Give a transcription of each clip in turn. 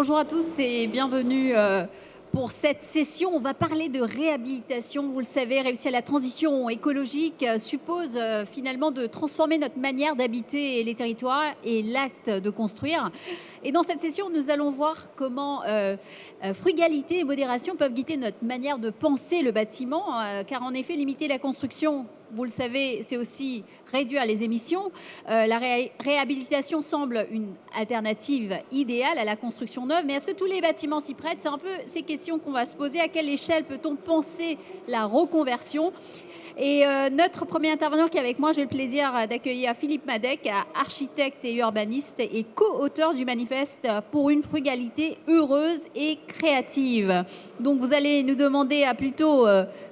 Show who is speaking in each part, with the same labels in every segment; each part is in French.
Speaker 1: Bonjour à tous et bienvenue pour cette session. On va parler de réhabilitation. Vous le savez, réussir la transition écologique suppose finalement de transformer notre manière d'habiter les territoires et l'acte de construire. Et dans cette session, nous allons voir comment frugalité et modération peuvent guider notre manière de penser le bâtiment, car en effet, limiter la construction, vous le savez, c'est aussi réduire les émissions. La réhabilitation semble une alternative idéale à la construction neuve, mais est-ce que tous les bâtiments s'y prêtent? C'est un peu ces questions qu'on va se poser. À quelle échelle peut-on penser la reconversion? Et notre premier intervenant qui est avec moi, j'ai le plaisir d'accueillir Philippe Madec, architecte et urbaniste et co-auteur du manifeste pour une frugalité heureuse et créative. Donc vous allez nous demander à plutôt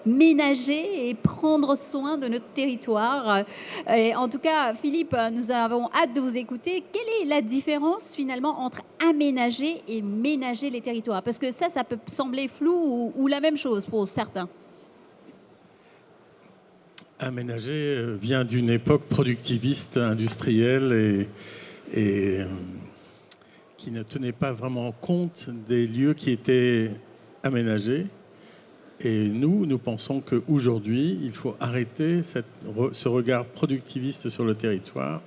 Speaker 1: ménager et prendre soin de notre territoire. Et en tout cas, Philippe, nous avons hâte de vous écouter. Quelle est la différence finalement entre aménager et ménager les territoires? Parce que ça peut sembler flou ou la même chose pour certains.
Speaker 2: Aménager vient d'une époque productiviste, industrielle et qui ne tenait pas vraiment compte des lieux qui étaient aménagés. Et nous pensons qu'aujourd'hui, il faut arrêter ce regard productiviste sur le territoire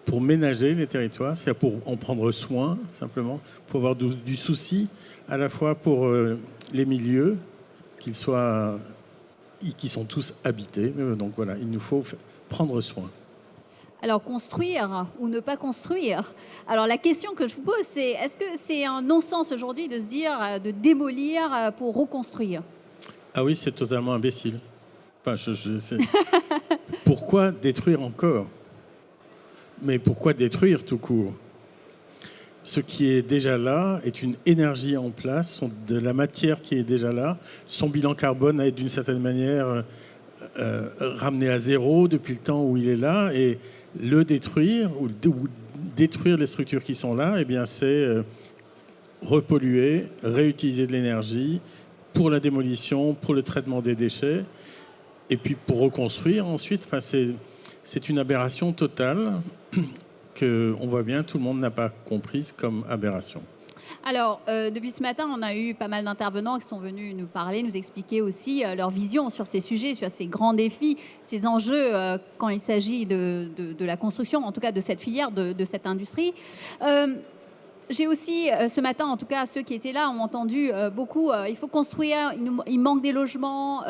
Speaker 2: pour ménager les territoires, c'est-à-dire pour en prendre soin, simplement, pour avoir du souci, à la fois pour les milieux, qu'ils soient... qui sont tous habités. Donc voilà, il nous faut prendre soin.
Speaker 1: Alors, construire ou ne pas construire? Alors, la question que je vous pose, c'est est-ce que c'est un non-sens aujourd'hui de se dire de démolir pour reconstruire?
Speaker 2: Ah oui, c'est totalement imbécile. Enfin, pourquoi détruire encore? Mais pourquoi détruire tout court? Ce qui est déjà là est une énergie en place, de la matière qui est déjà là. Son bilan carbone est d'une certaine manière ramené à zéro depuis le temps où il est là. Et le détruire, ou détruire les structures qui sont là, eh bien, c'est repolluer, réutiliser de l'énergie pour la démolition, pour le traitement des déchets, et puis pour reconstruire ensuite. Enfin, c'est une aberration totale. On voit bien, tout le monde n'a pas comprise comme aberration.
Speaker 1: Alors, depuis ce matin, on a eu pas mal d'intervenants qui sont venus nous parler, nous expliquer aussi leur vision sur ces sujets, sur ces grands défis, ces enjeux quand il s'agit de la construction, en tout cas de cette filière, de cette industrie. J'ai aussi, ce matin, en tout cas, ceux qui étaient là ont entendu beaucoup, il faut construire, il manque des logements,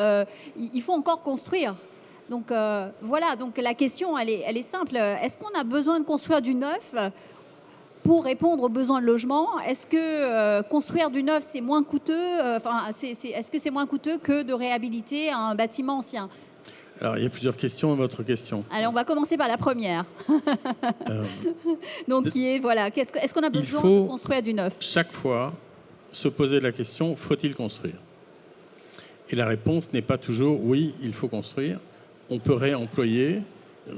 Speaker 1: il faut encore construire. Donc voilà, donc la question, elle est simple. Est-ce qu'on a besoin de construire du neuf pour répondre aux besoins de logement? Est-ce que construire du neuf, c'est moins coûteux? Est-ce que c'est moins coûteux que de réhabiliter un bâtiment ancien?
Speaker 2: Alors, il y a plusieurs questions à votre question.
Speaker 1: Allez, on va commencer par la première. Donc, qui est, voilà, est-ce qu'on a besoin de construire du neuf?
Speaker 2: Chaque fois, se poser la question, faut-il construire? Et la réponse n'est pas toujours oui, il faut construire. On peut réemployer,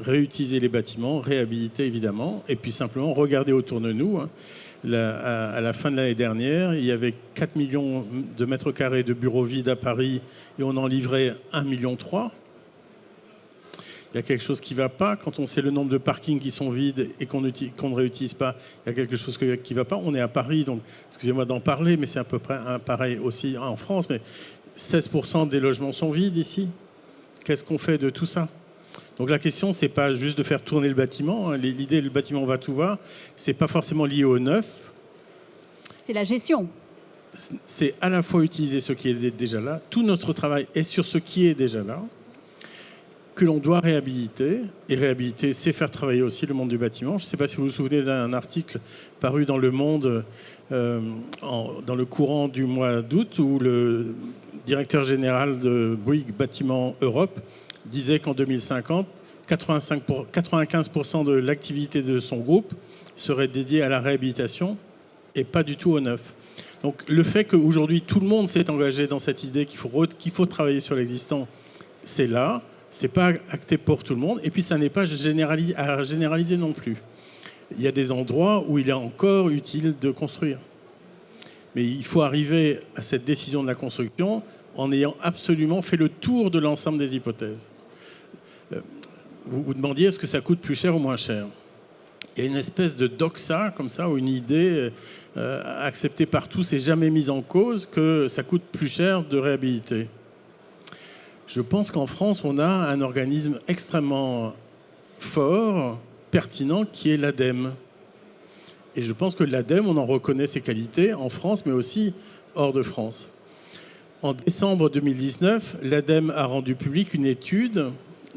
Speaker 2: réutiliser les bâtiments, réhabiliter évidemment, et puis simplement regarder autour de nous. À la fin de l'année dernière, il y avait 4 millions de mètres carrés de bureaux vides à Paris et on en livrait 1,3 million. Il y a quelque chose qui ne va pas. Quand on sait le nombre de parkings qui sont vides et qu'on ne réutilise pas, il y a quelque chose qui ne va pas. On est à Paris, donc excusez-moi d'en parler, mais c'est à peu près pareil aussi en France. Mais 16% des logements sont vides ici. Qu'est-ce qu'on fait de tout ça? Donc la question, ce n'est pas juste de faire tourner le bâtiment. L'idée, le bâtiment va tout va. Ce n'est pas forcément lié au neuf.
Speaker 1: C'est la gestion.
Speaker 2: C'est à la fois utiliser ce qui est déjà là. Tout notre travail est sur ce qui est déjà là, que l'on doit réhabiliter. Et réhabiliter, c'est faire travailler aussi le monde du bâtiment. Je ne sais pas si vous vous souvenez d'un article paru dans Le Monde dans le courant du mois d'août où le directeur général de Bouygues Bâtiment Europe disait qu'en 2050, 95% de l'activité de son groupe serait dédiée à la réhabilitation et pas du tout au neuf. Donc le fait qu'aujourd'hui tout le monde s'est engagé dans cette idée qu'il faut travailler sur l'existant, c'est là, c'est pas acté pour tout le monde, et puis ça n'est pas à généraliser non plus. Il y a des endroits où il est encore utile de construire. Mais il faut arriver à cette décision de la construction en ayant absolument fait le tour de l'ensemble des hypothèses. Vous vous demandiez est-ce que ça coûte plus cher ou moins cher? Il y a une espèce de doxa, comme ça, ou une idée acceptée par tous et jamais mise en cause, que ça coûte plus cher de réhabiliter. Je pense qu'en France, on a un organisme extrêmement fort, pertinent, qui est l'ADEME. Et je pense que l'ADEME, on en reconnaît ses qualités en France, mais aussi hors de France. En décembre 2019, l'ADEME a rendu publique une étude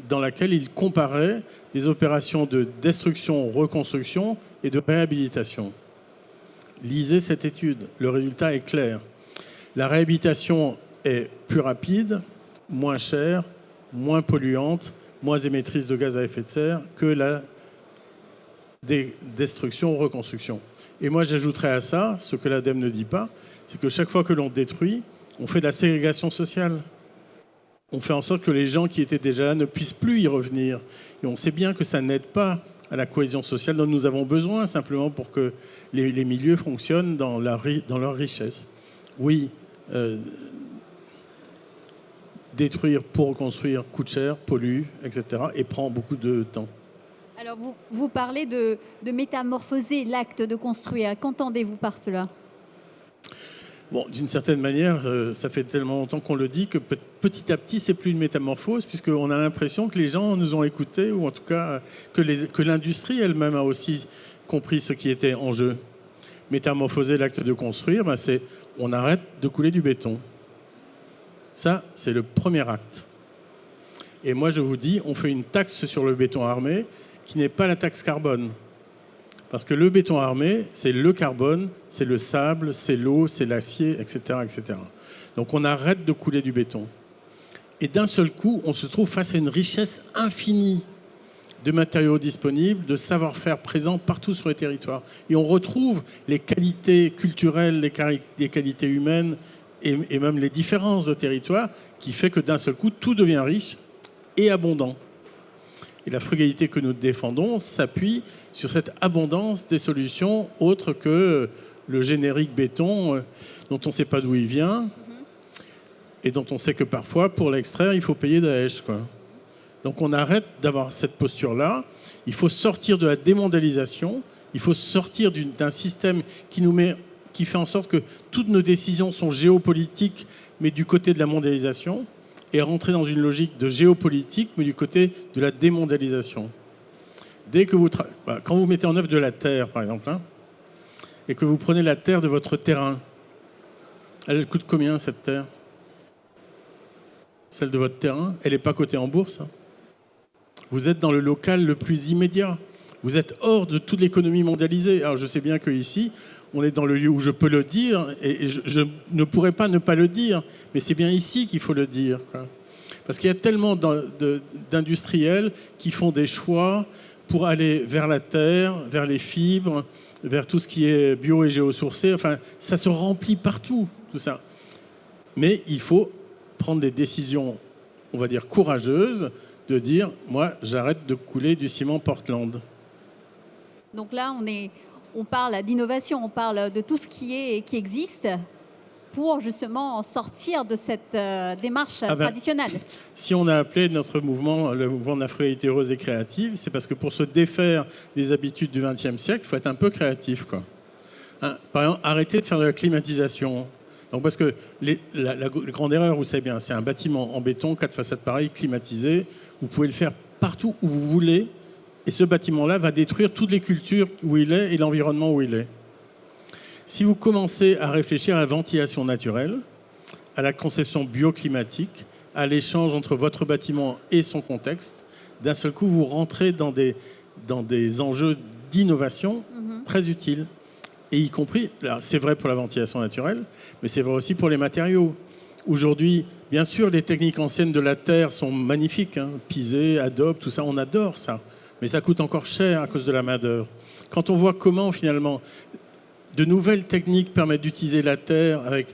Speaker 2: dans laquelle il comparait des opérations de destruction, reconstruction et de réhabilitation. Lisez cette étude, le résultat est clair. La réhabilitation est plus rapide, moins chère, moins polluante, moins émettrice de gaz à effet de serre que la destruction, reconstruction. Et moi, j'ajouterais à ça, ce que l'ADEME ne dit pas, c'est que chaque fois que l'on détruit, on fait de la ségrégation sociale. On fait en sorte que les gens qui étaient déjà là ne puissent plus y revenir. Et on sait bien que ça n'aide pas à la cohésion sociale dont nous avons besoin, simplement pour que les milieux fonctionnent dans leur richesse. Oui, détruire pour reconstruire coûte cher, pollue, etc. et prend beaucoup de temps.
Speaker 1: Alors, vous parlez de métamorphoser l'acte de construire. Qu'entendez-vous par cela ?
Speaker 2: Bon, d'une certaine manière, ça fait tellement longtemps qu'on le dit que petit à petit, c'est plus une métamorphose, puisqu'on a l'impression que les gens nous ont écoutés, ou en tout cas que l'industrie elle-même a aussi compris ce qui était en jeu. Métamorphoser l'acte de construire, ben c'est on arrête de couler du béton. Ça, c'est le premier acte. Et moi, je vous dis, on fait une taxe sur le béton armé qui n'est pas la taxe carbone. Parce que le béton armé, c'est le carbone, c'est le sable, c'est l'eau, c'est l'acier, etc., etc. Donc on arrête de couler du béton. Et d'un seul coup, on se trouve face à une richesse infinie de matériaux disponibles, de savoir-faire présents partout sur les territoires. Et on retrouve les qualités culturelles, les qualités humaines et même les différences de territoire qui fait que d'un seul coup, tout devient riche et abondant. Et la frugalité que nous défendons s'appuie sur cette abondance des solutions autres que le générique béton dont on ne sait pas d'où il vient et dont on sait que parfois, pour l'extraire, il faut payer Daesh, quoi. Donc on arrête d'avoir cette posture-là. Il faut sortir de la démondialisation. Il faut sortir d'un système qui fait en sorte que toutes nos décisions sont géopolitiques, mais du côté de la mondialisation, et rentrer dans une logique de géopolitique, mais du côté de la démondialisation. Dès que quand vous mettez en œuvre de la terre, par exemple, et que vous prenez la terre de votre terrain, elle coûte combien, cette terre ? Celle de votre terrain, elle n'est pas cotée en bourse. Vous êtes dans le local le plus immédiat. Vous êtes hors de toute l'économie mondialisée. Alors je sais bien qu'ici, on est dans le lieu où je peux le dire, et je ne pourrais pas ne pas le dire, mais c'est bien ici qu'il faut le dire, quoi. Parce qu'il y a tellement d'industriels qui font des choix pour aller vers la terre, vers les fibres, vers tout ce qui est bio et géosourcé. Enfin, ça se remplit partout, tout ça. Mais il faut prendre des décisions, on va dire, courageuses, de dire, moi, j'arrête de couler du ciment Portland.
Speaker 1: Donc là, on parle d'innovation, on parle de tout ce qui existe pour justement sortir de cette démarche traditionnelle.
Speaker 2: Si on a appelé notre mouvement le mouvement de la frugalité heureuse et créative, c'est parce que pour se défaire des habitudes du XXe siècle, il faut être un peu créatif, quoi. Par exemple, arrêter de faire de la climatisation. Donc parce que la grande erreur, vous savez bien, c'est un bâtiment en béton, 4 façades pareilles, climatisées. Vous pouvez le faire partout où vous voulez. Et ce bâtiment-là va détruire toutes les cultures où il est et l'environnement où il est. Si vous commencez à réfléchir à la ventilation naturelle, à la conception bioclimatique, à l'échange entre votre bâtiment et son contexte, d'un seul coup, vous rentrez dans des enjeux d'innovation très utiles. Et y compris, c'est vrai pour la ventilation naturelle, mais c'est vrai aussi pour les matériaux. Aujourd'hui, bien sûr, les techniques anciennes de la terre sont magnifiques, Pisé, Adobe, tout ça, on adore ça. Mais ça coûte encore cher à cause de la main-d'œuvre. Quand on voit comment, finalement, de nouvelles techniques permettent d'utiliser la terre avec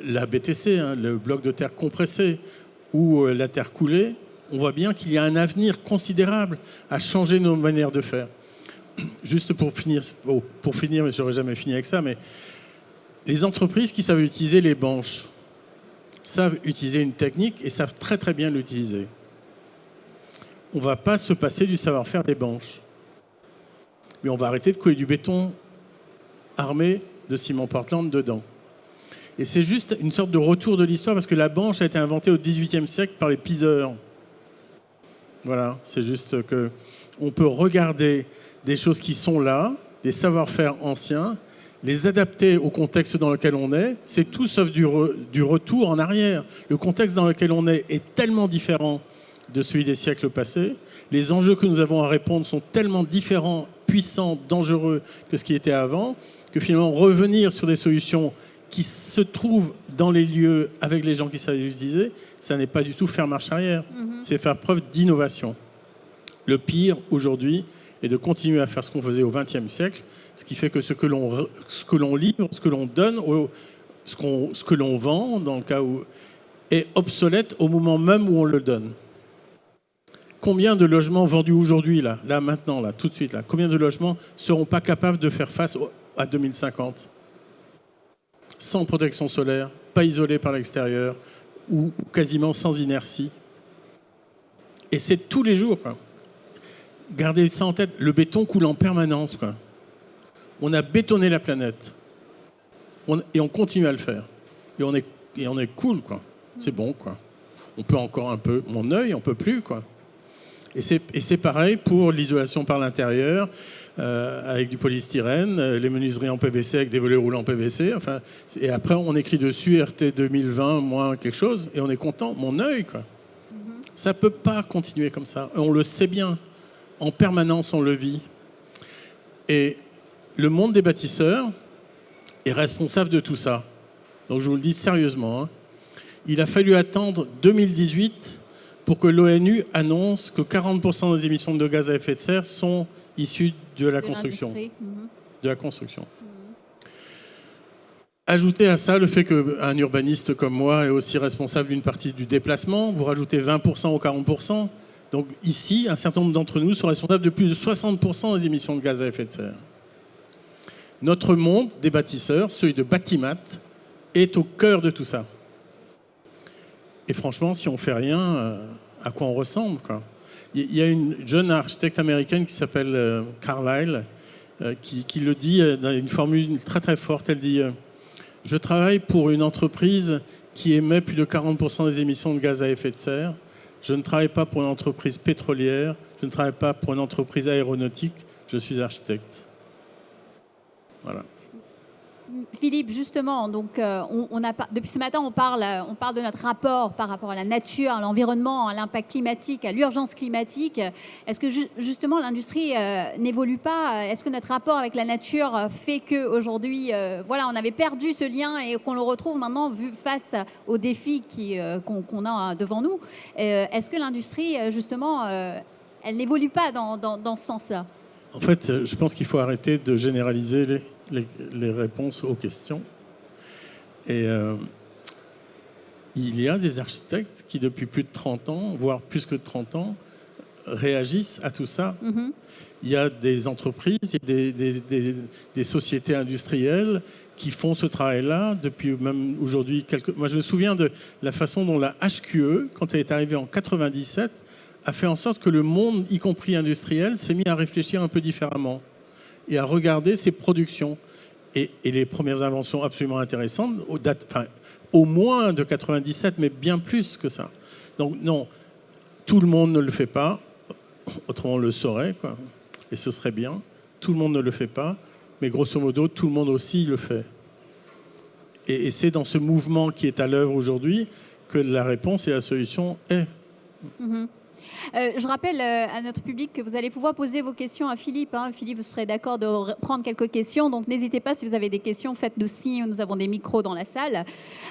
Speaker 2: la BTC, le bloc de terre compressé, ou la terre coulée, on voit bien qu'il y a un avenir considérable à changer nos manières de faire. Juste pour finir, mais je n'aurais jamais fini avec ça, mais les entreprises qui savent utiliser les banches savent utiliser une technique et savent très très bien l'utiliser. On ne va pas se passer du savoir-faire des banches. mais on va arrêter de couler du béton armé de ciment Portland dedans. Et c'est juste une sorte de retour de l'histoire, parce que la bâche a été inventée au XVIIIe siècle par les piseurs. Voilà, c'est juste qu'on peut regarder des choses qui sont là, des savoir-faire anciens, les adapter au contexte dans lequel on est. C'est tout sauf du retour en arrière. Le contexte dans lequel on est tellement différent de celui des siècles passés. Les enjeux que nous avons à répondre sont tellement différents, puissants, dangereux que ce qui était avant, que finalement revenir sur des solutions qui se trouvent dans les lieux avec les gens qui savent les utiliser, ça n'est pas du tout faire marche arrière. C'est faire preuve d'innovation. Le pire aujourd'hui est de continuer à faire ce qu'on faisait au XXe siècle, ce qui fait que ce que l'on livre, ce que l'on donne, ce que l'on vend, dans le cas où, est obsolète au moment même où on le donne. Combien de logements vendus aujourd'hui, là maintenant, là, tout de suite, là, combien de logements seront pas capables de faire face à 2050 ? Sans protection solaire, pas isolés par l'extérieur, ou quasiment sans inertie. Et c'est tous les jours, quoi. Gardez ça en tête, le béton coule en permanence, quoi. On a bétonné la planète. Et on continue à le faire. Et on est cool, quoi. C'est bon, quoi. On peut encore un peu. Mon œil, on peut plus, quoi. Et c'est pareil pour l'isolation par l'intérieur, avec du polystyrène, les menuiseries en PVC avec des volets roulants en PVC. Enfin, et après, on écrit dessus RT 2020, moins quelque chose, et on est content. Mon œil, quoi. Ça ne peut pas continuer comme ça. On le sait bien. En permanence, on le vit. Et le monde des bâtisseurs est responsable de tout ça. Donc, je vous le dis sérieusement. Il a fallu attendre 2018 pour que l'ONU annonce que 40% des émissions de gaz à effet de serre sont issues de la construction. De la construction. Ajoutez à ça le fait qu'un urbaniste comme moi est aussi responsable d'une partie du déplacement. Vous rajoutez 20% ou 40%. Donc ici, un certain nombre d'entre nous sont responsables de plus de 60% des émissions de gaz à effet de serre. Notre monde des bâtisseurs, celui de Batimat, est au cœur de tout ça. Et franchement, si on ne fait rien, à quoi on ressemble, quoi. Il y a une jeune architecte américaine qui s'appelle Carlyle, qui le dit dans une formule très très forte. Elle dit « Je travaille pour une entreprise qui émet plus de 40% des émissions de gaz à effet de serre. Je ne travaille pas pour une entreprise pétrolière, je ne travaille pas pour une entreprise aéronautique, je suis architecte. » Voilà.
Speaker 1: Philippe, justement, donc, depuis ce matin, on parle de notre rapport par rapport à la nature, à l'environnement, à l'impact climatique, à l'urgence climatique. Est-ce que justement l'industrie n'évolue pas? Est-ce que notre rapport avec la nature fait qu'aujourd'hui, voilà, on avait perdu ce lien et qu'on le retrouve maintenant face aux défis qu'on a devant nous? Est-ce que l'industrie, justement, elle n'évolue pas dans ce sens-là?
Speaker 2: En fait, je pense qu'il faut arrêter de généraliser les réponses aux questions. Et il y a des architectes qui, depuis plus de 30 ans, voire plus que 30 ans, réagissent à tout ça. Il y a des entreprises, des sociétés industrielles qui font ce travail-là depuis même aujourd'hui. Moi, je me souviens de la façon dont la HQE, quand elle est arrivée en 97, a fait en sorte que le monde, y compris industriel, s'est mis à réfléchir un peu différemment et à regarder ses productions. Et les premières inventions absolument intéressantes, au moins de 97, mais bien plus que ça. Donc non, tout le monde ne le fait pas, autrement on le saurait, quoi. Et ce serait bien. Tout le monde ne le fait pas, mais grosso modo, tout le monde aussi le fait. Et c'est dans ce mouvement qui est à l'œuvre aujourd'hui que la réponse et la solution est.
Speaker 1: Je rappelle à notre public que vous allez pouvoir poser vos questions à Philippe. Philippe, vous serez d'accord de prendre quelques questions. Donc, n'hésitez pas, si vous avez des questions, faites-nous signe. Nous avons des micros dans la salle.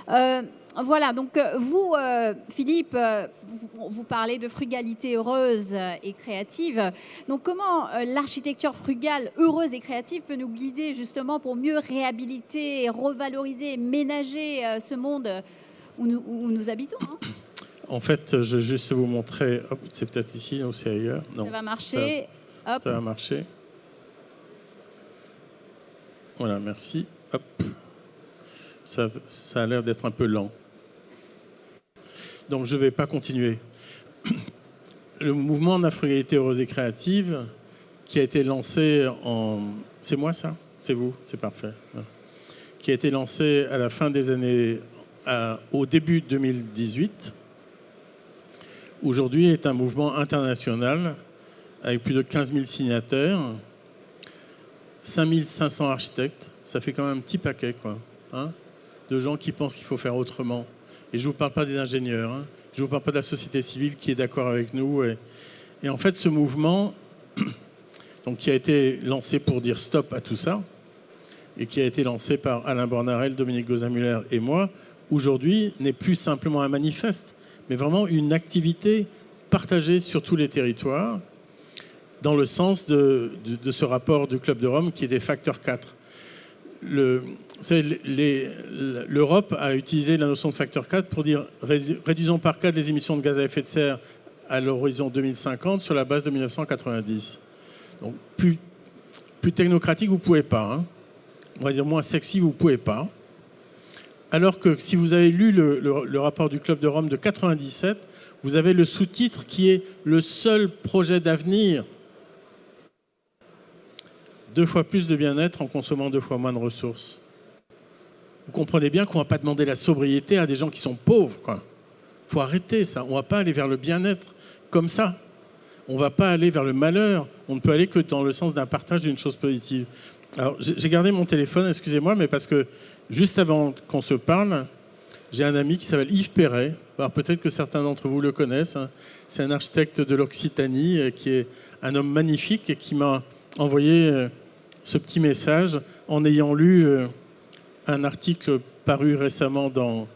Speaker 1: Voilà, donc vous, Philippe, vous parlez de frugalité heureuse et créative. Donc, comment l'architecture frugale, heureuse et créative peut nous guider justement pour mieux réhabiliter, revaloriser, ménager ce monde où nous habitons,
Speaker 2: En fait, je vais juste vous montrer. Hop, c'est peut-être ici ou c'est ailleurs. Non,
Speaker 1: ça va marcher. Hop.
Speaker 2: Ça va marcher. Voilà, merci. Hop. Ça a l'air d'être un peu lent. Donc, je ne vais pas continuer. Le mouvement de la frugalité heureuse et créative, qui a été lancé en... C'est moi ça? C'est vous? C'est parfait. Qui a été lancé à la fin des années... au début 2018, aujourd'hui est un mouvement international avec plus de 15 000 signataires, 5 500 architectes. Ça fait quand même un petit paquet, quoi, hein, de gens qui pensent qu'il faut faire autrement. Et je ne vous parle pas des ingénieurs, hein, je ne vous parle pas de la société civile qui est d'accord avec nous. Et en fait, ce mouvement, donc, qui a été lancé pour dire stop à tout ça, et qui a été lancé par Alain Bornarel, Dominique Gozin-Muller et moi, aujourd'hui, n'est plus simplement un manifeste, mais vraiment une activité partagée sur tous les territoires, dans le sens de ce rapport du Club de Rome qui est des facteurs 4. L'Europe a utilisé la notion de facteur 4 pour dire réduisons par 4 les émissions de gaz à effet de serre à l'horizon 2050 sur la base de 1990. Donc plus technocratique, vous ne pouvez pas. Hein. On va dire moins sexy, vous ne pouvez pas. Alors que si vous avez lu le rapport du Club de Rome de 97, vous avez le sous-titre qui est le seul projet d'avenir. 2 fois plus de bien-être en consommant 2 fois moins de ressources. Vous comprenez bien qu'on ne va pas demander la sobriété à des gens qui sont pauvres, quoi. Il faut arrêter ça. On ne va pas aller vers le bien-être comme ça. On ne va pas aller vers le malheur. On ne peut aller que dans le sens d'un partage d'une chose positive. Alors, j'ai gardé mon téléphone, excusez-moi, mais parce que juste avant qu'on se parle, j'ai un ami qui s'appelle Yves Perret. Alors, peut-être que certains d'entre vous le connaissent. Hein. C'est un architecte de l'Occitanie qui est un homme magnifique et qui m'a envoyé ce petit message en ayant lu un article paru récemment dans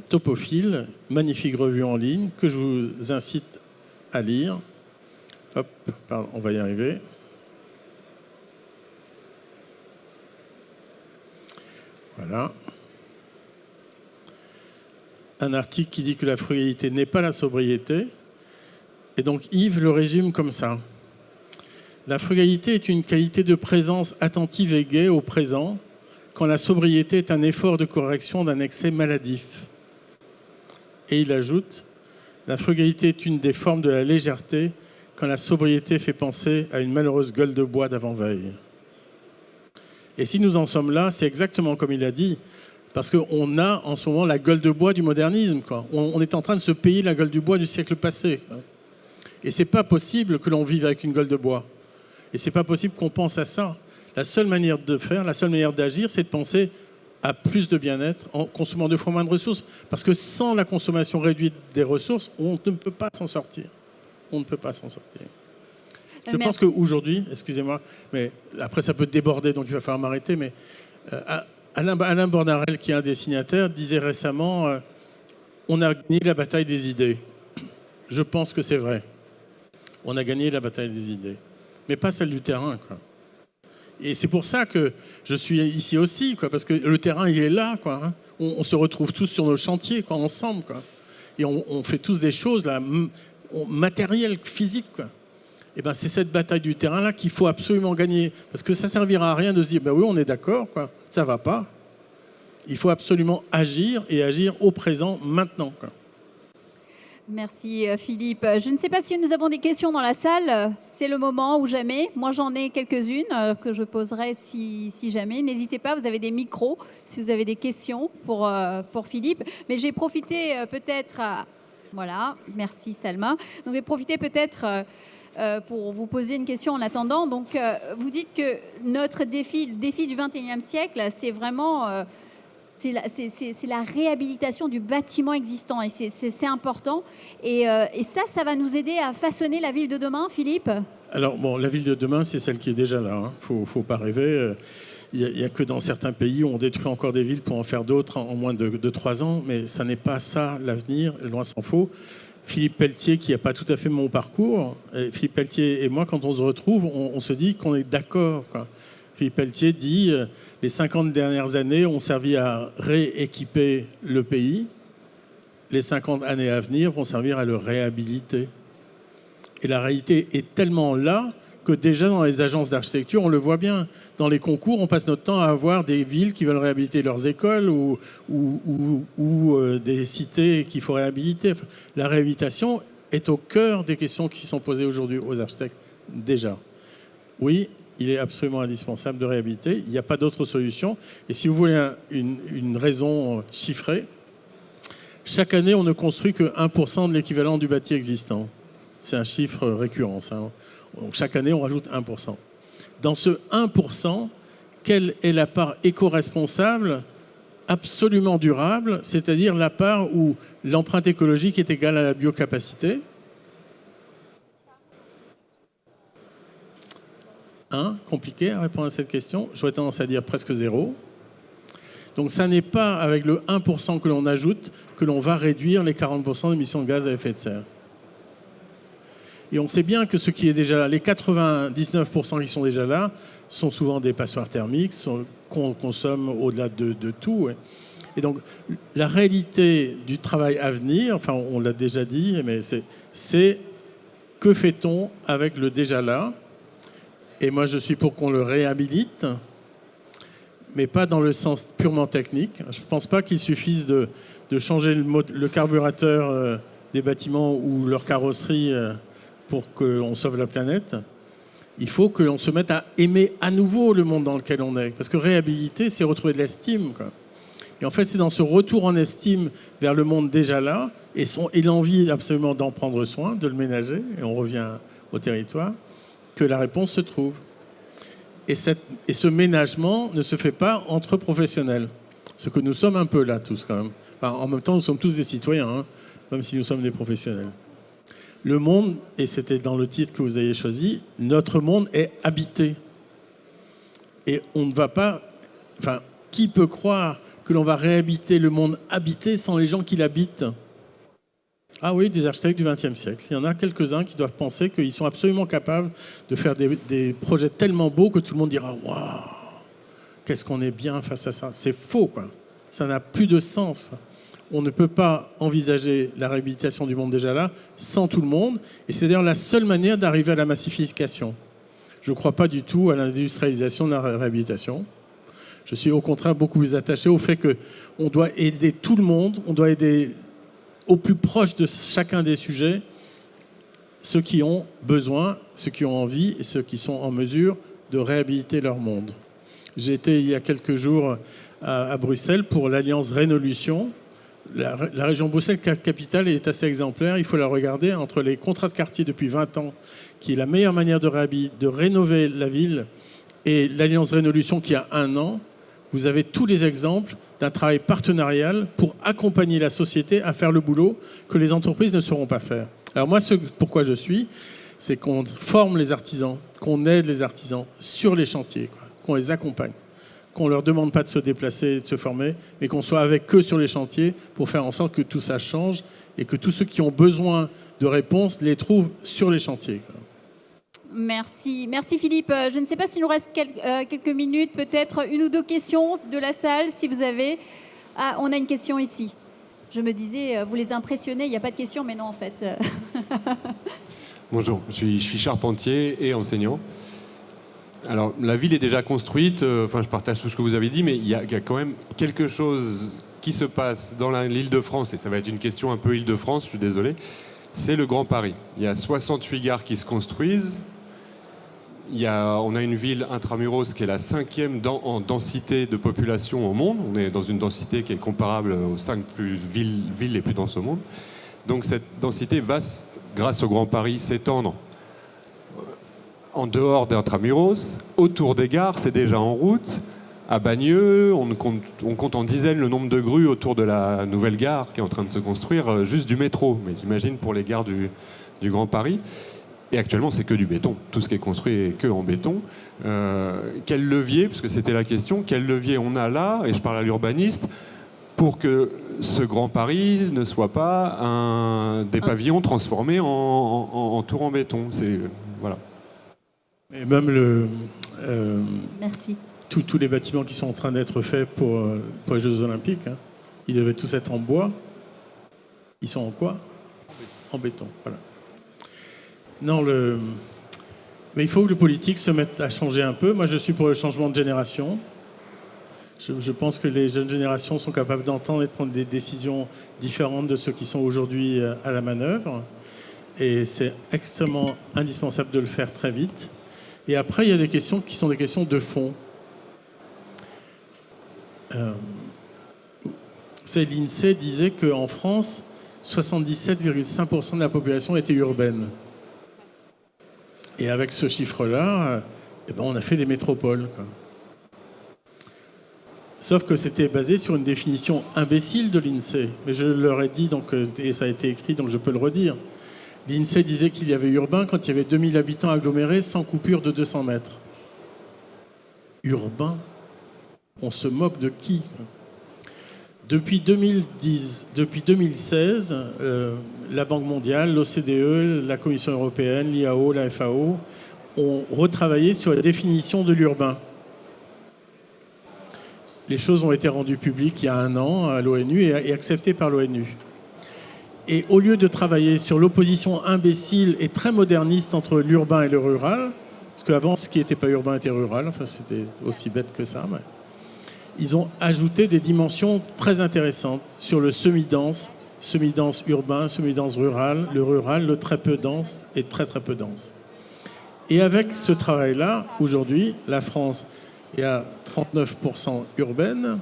Speaker 2: Topophile, magnifique revue en ligne, que je vous incite à lire. Hop, pardon, on va y arriver. Voilà. Un article qui dit que la frugalité n'est pas la sobriété. Et donc Yves le résume comme ça. La frugalité est une qualité de présence attentive et gaie au présent, quand la sobriété est un effort de correction d'un excès maladif. Et il ajoute, la frugalité est une des formes de la légèreté, quand la sobriété fait penser à une malheureuse gueule de bois d'avant-veille. Et si nous en sommes là, c'est exactement comme il a dit, parce qu'on a en ce moment la gueule de bois du modernisme, quoi. On est en train de se payer la gueule du bois du siècle passé. Et c'est pas possible que l'on vive avec une gueule de bois. Et c'est pas possible qu'on pense à ça. La seule manière de faire, la seule manière d'agir, c'est de penser à plus de bien-être en consommant 2 fois moins de ressources. Parce que sans la consommation réduite des ressources, on ne peut pas s'en sortir. On ne peut pas s'en sortir. Je pense qu'aujourd'hui, excusez-moi, mais après ça peut déborder, donc il va falloir m'arrêter, mais Alain Bornarel, qui est un des signataires, disait récemment on a gagné la bataille des idées. Je pense que c'est vrai. On a gagné la bataille des idées. Mais pas celle du terrain, quoi. Et c'est pour ça que je suis ici aussi, quoi, parce que le terrain, il est là, quoi. Hein. On se retrouve tous sur nos chantiers, quoi, ensemble, quoi. Et on fait tous des choses là, matérielles, physiques, quoi. Et ben c'est cette bataille du terrain-là qu'il faut absolument gagner. Parce que ça ne servira à rien de se dire, ben oui, on est d'accord, quoi. Ça ne va pas. Il faut absolument agir, et agir au présent, maintenant, quoi.
Speaker 1: Merci Philippe. Je ne sais pas si nous avons des questions dans la salle. C'est le moment ou jamais. Moi, j'en ai quelques-unes que je poserai si jamais. N'hésitez pas, vous avez des micros si vous avez des questions pour Philippe. Mais j'ai profité peut-être... Voilà, merci Salma. Donc, j'ai profité peut-être... pour vous poser une question en attendant. Donc, vous dites que notre défi, le défi du 21e siècle, c'est vraiment c'est la réhabilitation du bâtiment existant. Et c'est important. Et ça va nous aider à façonner la ville de demain, Philippe?
Speaker 2: Alors, bon, la ville de demain, c'est celle qui est déjà là. Hein. Faut pas rêver. Il n'y a que dans certains pays où on détruit encore des villes pour en faire d'autres en moins de 3 ans. Mais ça n'est pas ça l'avenir, loin s'en faut. Philippe Pelletier, qui n'a pas tout à fait mon parcours, Philippe Pelletier et moi, quand on se retrouve, on se dit qu'on est d'accord, quoi. Philippe Pelletier dit les 50 dernières années ont servi à rééquiper le pays. Les 50 années à venir vont servir à le réhabiliter. Et la réalité est tellement là que déjà dans les agences d'architecture, on le voit bien. Dans les concours, on passe notre temps à avoir des villes qui veulent réhabiliter leurs écoles ou des cités qu'il faut réhabiliter. Enfin, la réhabilitation est au cœur des questions qui sont posées aujourd'hui aux architectes. déjà. Oui, il est absolument indispensable de réhabiliter. Il n'y a pas d'autre solution. Et si vous voulez une raison chiffrée, chaque année, on ne construit que 1% de l'équivalent du bâti existant. C'est un chiffre récurrent, ça. Donc chaque année, on rajoute 1%. Dans ce 1%, quelle est la part éco-responsable absolument durable, c'est-à-dire la part où l'empreinte écologique est égale à la biocapacité? Compliqué à répondre à cette question. J'aurais tendance à dire presque zéro. Donc ça n'est pas avec le 1% que l'on ajoute que l'on va réduire les 40% d'émissions de gaz à effet de serre. Et on sait bien que ce qui est déjà là, les 99% qui sont déjà là, sont souvent des passoires thermiques, qu'on consomme au-delà de tout. Et donc la réalité du travail à venir, enfin on l'a déjà dit, mais c'est que fait-on avec le déjà là? Et moi, je suis pour qu'on le réhabilite, mais pas dans le sens purement technique. Je ne pense pas qu'il suffise de changer le carburateur des bâtiments ou leur carrosserie pour qu'on sauve la planète. Il faut que l'on se mette à aimer à nouveau le monde dans lequel on est. Parce que réhabiliter, c'est retrouver de l'estime, quoi. Et en fait, c'est dans ce retour en estime vers le monde déjà là, et l'envie absolument d'en prendre soin, de le ménager, et on revient au territoire, que la réponse se trouve. Et ce ménagement ne se fait pas entre professionnels. Ce que nous sommes un peu là tous quand même. Enfin, en même temps, nous sommes tous des citoyens, hein, même si nous sommes des professionnels. Le monde, et c'était dans le titre que vous avez choisi, notre monde est habité. Et on ne va pas... Enfin, qui peut croire que l'on va réhabiter le monde habité sans les gens qui l'habitent? Ah oui, des architectes du XXe siècle. Il y en a quelques-uns qui doivent penser qu'ils sont absolument capables de faire des projets tellement beaux que tout le monde dira « Waouh, qu'est-ce qu'on est bien face à ça ». C'est faux, quoi. Ça n'a plus de sens. On ne peut pas envisager la réhabilitation du monde déjà là sans tout le monde. Et c'est d'ailleurs la seule manière d'arriver à la massification. Je ne crois pas du tout à l'industrialisation de la réhabilitation. Je suis au contraire beaucoup plus attaché au fait qu'on doit aider tout le monde, on doit aider au plus proche de chacun des sujets, ceux qui ont besoin, ceux qui ont envie et ceux qui sont en mesure de réhabiliter leur monde. J'ai été il y a quelques jours à Bruxelles pour l'Alliance Rénolution. La région Bruxelles-Capitale est assez exemplaire, il faut la regarder, entre les contrats de quartier depuis 20 ans, qui est la meilleure manière de rénover la ville, et l'Alliance Rénolution qui a 1 an. Vous avez tous les exemples d'un travail partenarial pour accompagner la société à faire le boulot que les entreprises ne sauront pas faire. Alors moi, pourquoi je suis, c'est qu'on forme les artisans, qu'on aide les artisans sur les chantiers, qu'on les accompagne, qu'on ne leur demande pas de se déplacer, de se former, mais qu'on soit avec eux sur les chantiers pour faire en sorte que tout ça change et que tous ceux qui ont besoin de réponses les trouvent sur les chantiers.
Speaker 1: Merci. Merci Philippe. Je ne sais pas s'il nous reste quelques minutes, peut-être 1 ou 2 questions de la salle, si vous avez. Ah, on a une question ici. Je me disais, vous les impressionnez, il n'y a pas de question, mais non en fait.
Speaker 3: Bonjour, je suis charpentier et enseignant. Alors, la ville est déjà construite, enfin je partage tout ce que vous avez dit, mais il y a quand même quelque chose qui se passe dans l'Île-de-France, et ça va être une question un peu Île-de-France, je suis désolé, c'est le Grand Paris. Il y a 68 gares qui se construisent. On a une ville intramuros qui est la 5e en densité de population au monde. On est dans une densité qui est comparable aux 5 villes les plus denses au monde. Donc cette densité va, grâce au Grand Paris, s'étendre en dehors d'intramuros. Autour des gares, c'est déjà en route. À Bagneux, on compte en dizaines le nombre de grues autour de la nouvelle gare qui est en train de se construire, juste du métro. Mais j'imagine pour les gares du Grand Paris. Et actuellement, c'est que du béton. Tout ce qui est construit est que en béton. Quel levier, parce que c'était la question, quel levier on a là, et je parle à l'urbaniste, pour que ce Grand Paris ne soit pas des pavillons transformés en tours en béton. Voilà.
Speaker 2: Et même
Speaker 1: Merci.
Speaker 2: Tous les bâtiments qui sont en train d'être faits pour les Jeux Olympiques, hein, ils devaient tous être en bois. Ils sont en quoi? En béton, voilà. Non, mais il faut que le politique se mette à changer un peu. Moi, je suis pour le changement de génération. Je pense que les jeunes générations sont capables d'entendre et de prendre des décisions différentes de ceux qui sont aujourd'hui à la manœuvre. Et c'est extrêmement indispensable de le faire très vite. Et après, il y a des questions qui sont des questions de fond. Vous savez, l'INSEE disait qu'en France, 77,5% de la population était urbaine. Et avec ce chiffre-là, on a fait des métropoles, quoi. Sauf que c'était basé sur une définition imbécile de l'INSEE. Mais je leur ai dit, donc, et ça a été écrit, donc je peux le redire. L'INSEE disait qu'il y avait urbain quand il y avait 2000 habitants agglomérés sans coupure de 200 mètres. Urbain? On se moque de qui? Depuis 2016, la Banque mondiale, l'OCDE, la Commission européenne, l'IAO, la FAO ont retravaillé sur la définition de l'urbain. Les choses ont été rendues publiques il y a 1 an à l'ONU et acceptées par l'ONU. Et au lieu de travailler sur l'opposition imbécile et très moderniste entre l'urbain et le rural, parce qu'avant, ce qui n'était pas urbain était rural, enfin c'était aussi bête que ça, mais ils ont ajouté des dimensions très intéressantes sur le semi-dense urbain, semi-dense rural, le très peu dense et très très peu dense. Et avec ce travail-là, aujourd'hui, la France est à 39% urbaine,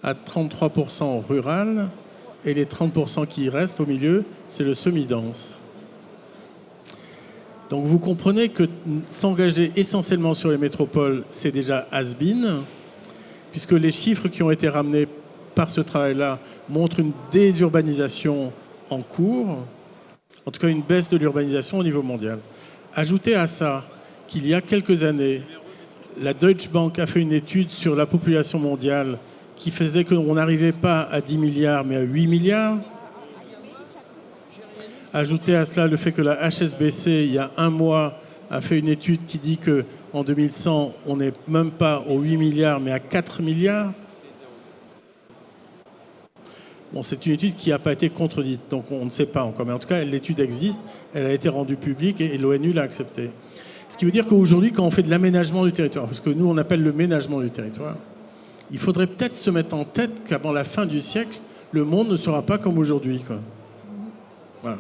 Speaker 2: à 33% rurale, et les 30% qui restent au milieu, c'est le semi-dense. Donc vous comprenez que s'engager essentiellement sur les métropoles, c'est déjà has-been, puisque les chiffres qui ont été ramenés par ce travail-là montrent une désurbanisation en cours, en tout cas une baisse de l'urbanisation au niveau mondial. Ajoutez à ça qu'il y a quelques années, la Deutsche Bank a fait une étude sur la population mondiale qui faisait qu'on n'arrivait pas à 10 milliards mais à 8 milliards. Ajoutez à cela le fait que la HSBC, il y a 1 mois, a fait une étude qui dit qu'en 2100, on n'est même pas aux 8 milliards mais à 4 milliards. Bon, c'est une étude qui n'a pas été contredite, donc on ne sait pas encore. Mais en tout cas, l'étude existe, elle a été rendue publique et l'ONU l'a acceptée. Ce qui veut dire qu'aujourd'hui, quand on fait de l'aménagement du territoire, parce que nous, on appelle le ménagement du territoire, il faudrait peut-être se mettre en tête qu'avant la fin du siècle, le monde ne sera pas comme aujourd'hui, quoi. Voilà.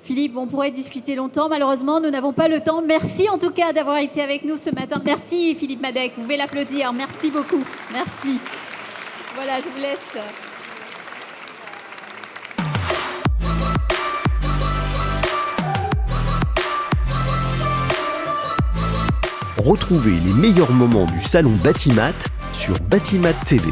Speaker 1: Philippe, on pourrait discuter longtemps. Malheureusement, nous n'avons pas le temps. Merci en tout cas d'avoir été avec nous ce matin. Merci Philippe Madec. Vous pouvez l'applaudir. Merci beaucoup. Merci. Voilà, je vous laisse.
Speaker 4: Retrouvez les meilleurs moments du salon Batimat sur Batimat TV.